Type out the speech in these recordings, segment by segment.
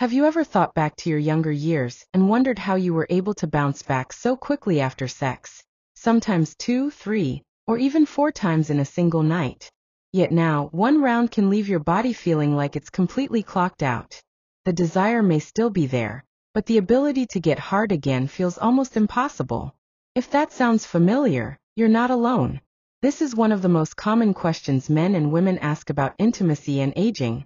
Have you ever thought back to your younger years and wondered how you were able to bounce back so quickly after sex? Sometimes 2, 3, or even 4 times in a single night. Yet now, one round can leave your body feeling like it's completely clocked out. The desire may still be there, but the ability to get hard again feels almost impossible. If that sounds familiar, you're not alone. This is one of the most common questions men and women ask about intimacy and aging.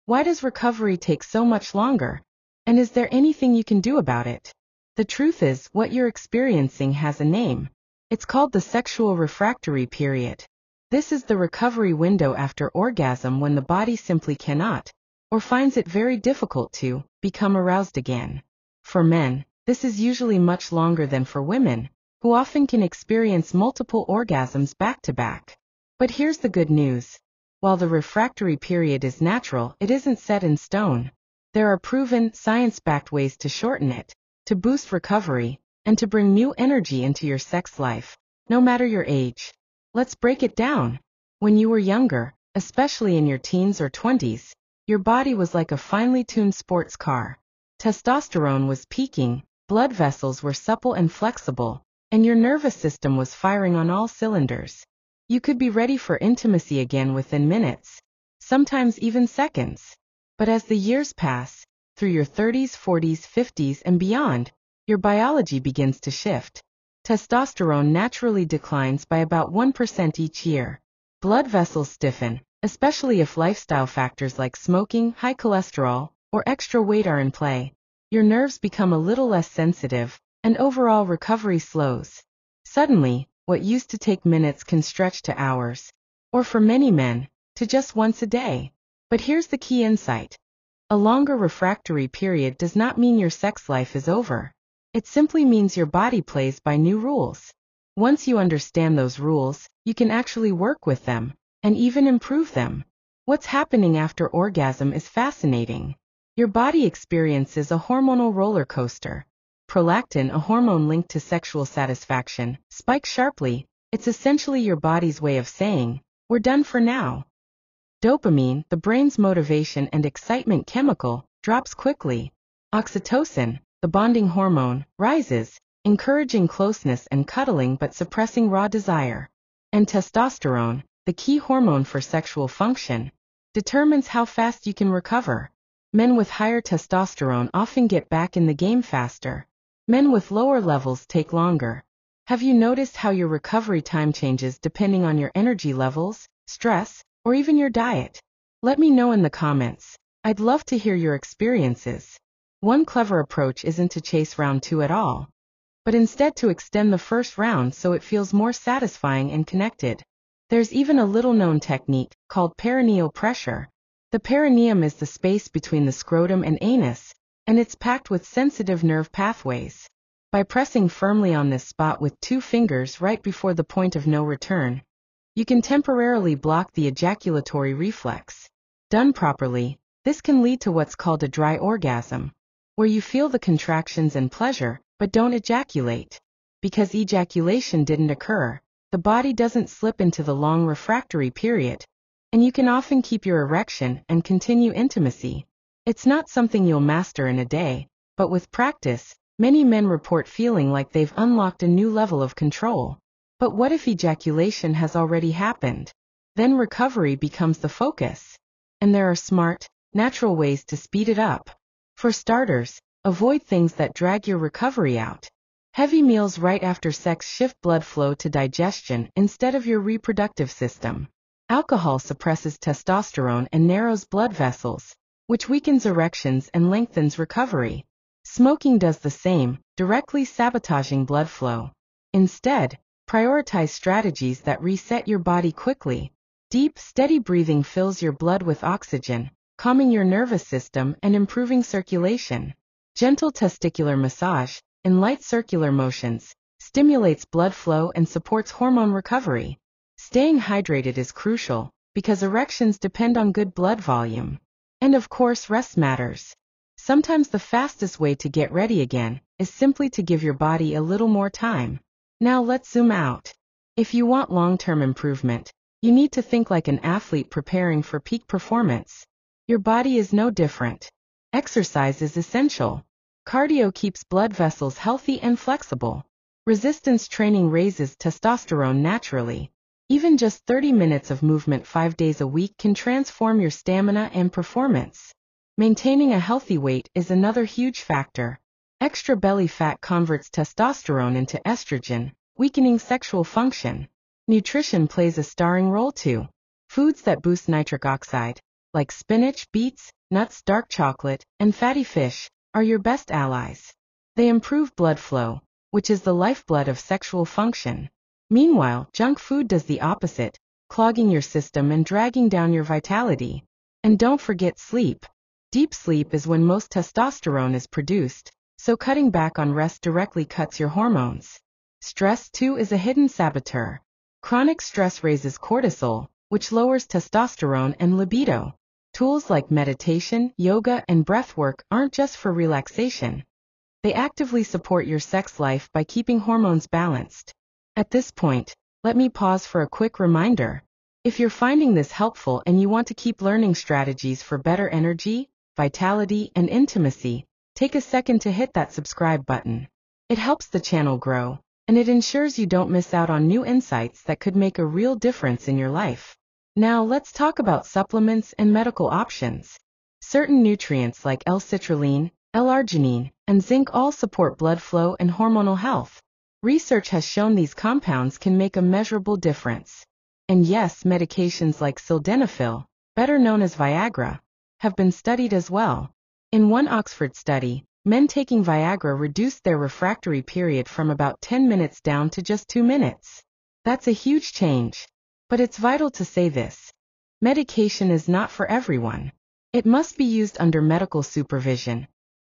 Why does recovery take so much longer? And is there anything you can do about it? The truth is, what you're experiencing has a name. It's called the sexual refractory period. This is the recovery window after orgasm when the body simply cannot, or finds it very difficult to, become aroused again. For men, this is usually much longer than for women, who often can experience multiple orgasms back to back. But here's the good news. While the refractory period is natural, it isn't set in stone. There are proven, science-backed ways to shorten it, to boost recovery, and to bring new energy into your sex life, no matter your age. Let's break it down. When you were younger, especially in your teens or 20s, your body was like a finely tuned sports car. Testosterone was peaking, blood vessels were supple and flexible, and your nervous system was firing on all cylinders. You could be ready for intimacy again within minutes, sometimes even seconds. But as the years pass, through your 30s, 40s, 50s, and beyond, your biology begins to shift. Testosterone naturally declines by about 1% each year. Blood vessels stiffen, especially if lifestyle factors like smoking, high cholesterol, or extra weight are in play. Your nerves become a little less sensitive, and overall recovery slows. Suddenly, what used to take minutes can stretch to hours, or for many men, to just once a day. But here's the key insight. A longer refractory period does not mean your sex life is over. It simply means your body plays by new rules. Once you understand those rules, you can actually work with them, and even improve them. What's happening after orgasm is fascinating. Your body experiences a hormonal roller coaster. Prolactin, a hormone linked to sexual satisfaction, spikes sharply. It's essentially your body's way of saying, "We're done for now." Dopamine, the brain's motivation and excitement chemical, drops quickly. Oxytocin, the bonding hormone, rises, encouraging closeness and cuddling but suppressing raw desire. And testosterone, the key hormone for sexual function, determines how fast you can recover. Men with higher testosterone often get back in the game faster. Men with lower levels take longer. Have you noticed how your recovery time changes depending on your energy levels, stress, or even your diet? Let me know in the comments. I'd love to hear your experiences. One clever approach isn't to chase round 2 at all, but instead to extend the first round so it feels more satisfying and connected. There's even a little-known technique called perineal pressure. The perineum is the space between the scrotum and anus, and it's packed with sensitive nerve pathways. By pressing firmly on this spot with 2 fingers right before the point of no return, you can temporarily block the ejaculatory reflex. Done properly, this can lead to what's called a dry orgasm, where you feel the contractions and pleasure, but don't ejaculate. Because ejaculation didn't occur, the body doesn't slip into the long refractory period, and you can often keep your erection and continue intimacy. It's not something you'll master in a day, but with practice, many men report feeling like they've unlocked a new level of control. But what if ejaculation has already happened? Then recovery becomes the focus. And there are smart, natural ways to speed it up. For starters, avoid things that drag your recovery out. Heavy meals right after sex shift blood flow to digestion instead of your reproductive system. Alcohol suppresses testosterone and narrows blood vessels, which weakens erections and lengthens recovery. Smoking does the same, directly sabotaging blood flow. Instead, prioritize strategies that reset your body quickly. Deep, steady breathing fills your blood with oxygen, calming your nervous system and improving circulation. Gentle testicular massage, in light circular motions, stimulates blood flow and supports hormone recovery. Staying hydrated is crucial, because erections depend on good blood volume. And of course, rest matters. Sometimes the fastest way to get ready again is simply to give your body a little more time. Now let's zoom out. If you want long-term improvement, you need to think like an athlete preparing for peak performance. Your body is no different. Exercise is essential. Cardio keeps blood vessels healthy and flexible. Resistance training raises testosterone naturally. Even just 30 minutes of movement 5 days a week can transform your stamina and performance. Maintaining a healthy weight is another huge factor. Extra belly fat converts testosterone into estrogen, weakening sexual function. Nutrition plays a starring role too. Foods that boost nitric oxide, like spinach, beets, nuts, dark chocolate, and fatty fish, are your best allies. They improve blood flow, which is the lifeblood of sexual function. Meanwhile, junk food does the opposite, clogging your system and dragging down your vitality. And don't forget sleep. Deep sleep is when most testosterone is produced, so cutting back on rest directly cuts your hormones. Stress, too, is a hidden saboteur. Chronic stress raises cortisol, which lowers testosterone and libido. Tools like meditation, yoga, and breathwork aren't just for relaxation. They actively support your sex life by keeping hormones balanced. At this point, let me pause for a quick reminder. If you're finding this helpful and you want to keep learning strategies for better energy, vitality, and intimacy, take a second to hit that subscribe button. It helps the channel grow, and it ensures you don't miss out on new insights that could make a real difference in your life. Now let's talk about supplements and medical options. Certain nutrients like L-citrulline, L-arginine, and zinc all support blood flow and hormonal health. Research has shown these compounds can make a measurable difference. And yes, medications like sildenafil, better known as Viagra, have been studied as well. In one Oxford study, men taking Viagra reduced their refractory period from about 10 minutes down to just 2 minutes. That's a huge change. But it's vital to say this. Medication is not for everyone. It must be used under medical supervision,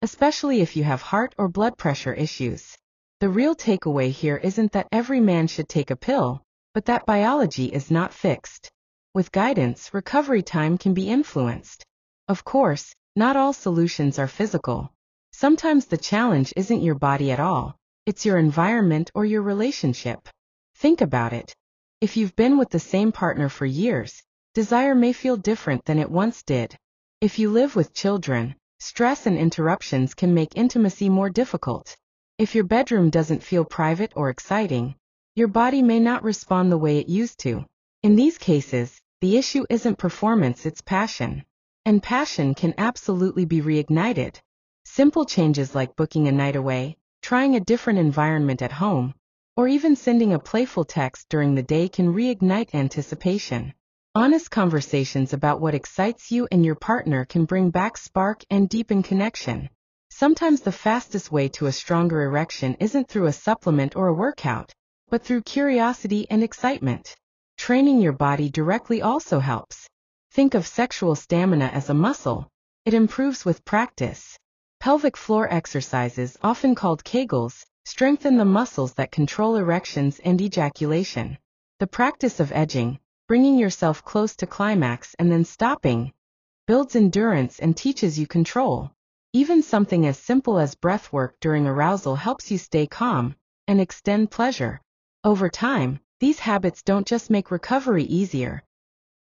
especially if you have heart or blood pressure issues. The real takeaway here isn't that every man should take a pill, but that biology is not fixed. With guidance, recovery time can be influenced. Of course, not all solutions are physical. Sometimes the challenge isn't your body at all, it's your environment or your relationship. Think about it. If you've been with the same partner for years, desire may feel different than it once did. If you live with children, stress and interruptions can make intimacy more difficult. If your bedroom doesn't feel private or exciting, your body may not respond the way it used to. In these cases, the issue isn't performance, it's passion. And passion can absolutely be reignited. Simple changes like booking a night away, trying a different environment at home, or even sending a playful text during the day can reignite anticipation. Honest conversations about what excites you and your partner can bring back spark and deepen connection. Sometimes the fastest way to a stronger erection isn't through a supplement or a workout, but through curiosity and excitement. Training your body directly also helps. Think of sexual stamina as a muscle. It improves with practice. Pelvic floor exercises, often called Kegels, strengthen the muscles that control erections and ejaculation. The practice of edging, bringing yourself close to climax and then stopping, builds endurance and teaches you control. Even something as simple as breath work during arousal helps you stay calm and extend pleasure. Over time, these habits don't just make recovery easier.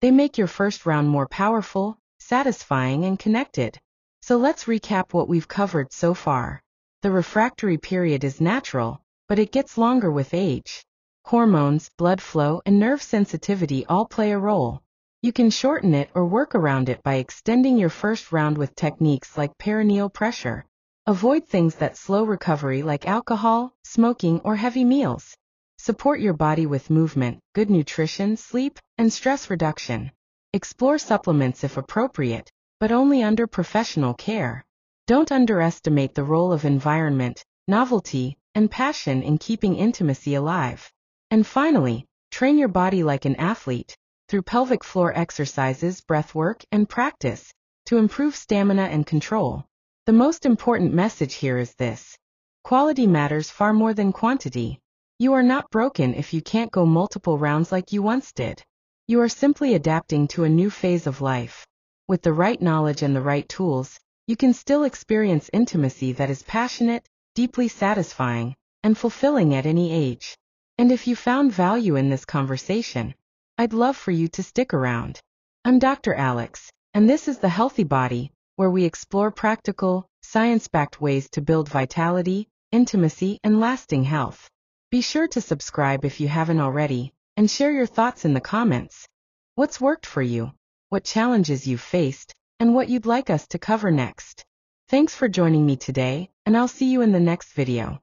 They make your first round more powerful, satisfying, and connected. So let's recap what we've covered so far. The refractory period is natural, but it gets longer with age. Hormones, blood flow, and nerve sensitivity all play a role. You can shorten it or work around it by extending your first round with techniques like perineal pressure. Avoid things that slow recovery like alcohol, smoking, or heavy meals. Support your body with movement, good nutrition, sleep, and stress reduction. Explore supplements if appropriate, but only under professional care. Don't underestimate the role of environment, novelty, and passion in keeping intimacy alive. And finally, train your body like an athlete, through pelvic floor exercises, breathwork, and practice, to improve stamina and control. The most important message here is this. Quality matters far more than quantity. You are not broken if you can't go multiple rounds like you once did. You are simply adapting to a new phase of life. With the right knowledge and the right tools, you can still experience intimacy that is passionate, deeply satisfying, and fulfilling at any age. And if you found value in this conversation, I'd love for you to stick around. I'm Dr. Alex, and this is the Healthy Body, where we explore practical, science-backed ways to build vitality, intimacy, and lasting health. Be sure to subscribe if you haven't already, and share your thoughts in the comments. What's worked for you? What challenges you've faced, and what you'd like us to cover next? Thanks for joining me today, and I'll see you in the next video.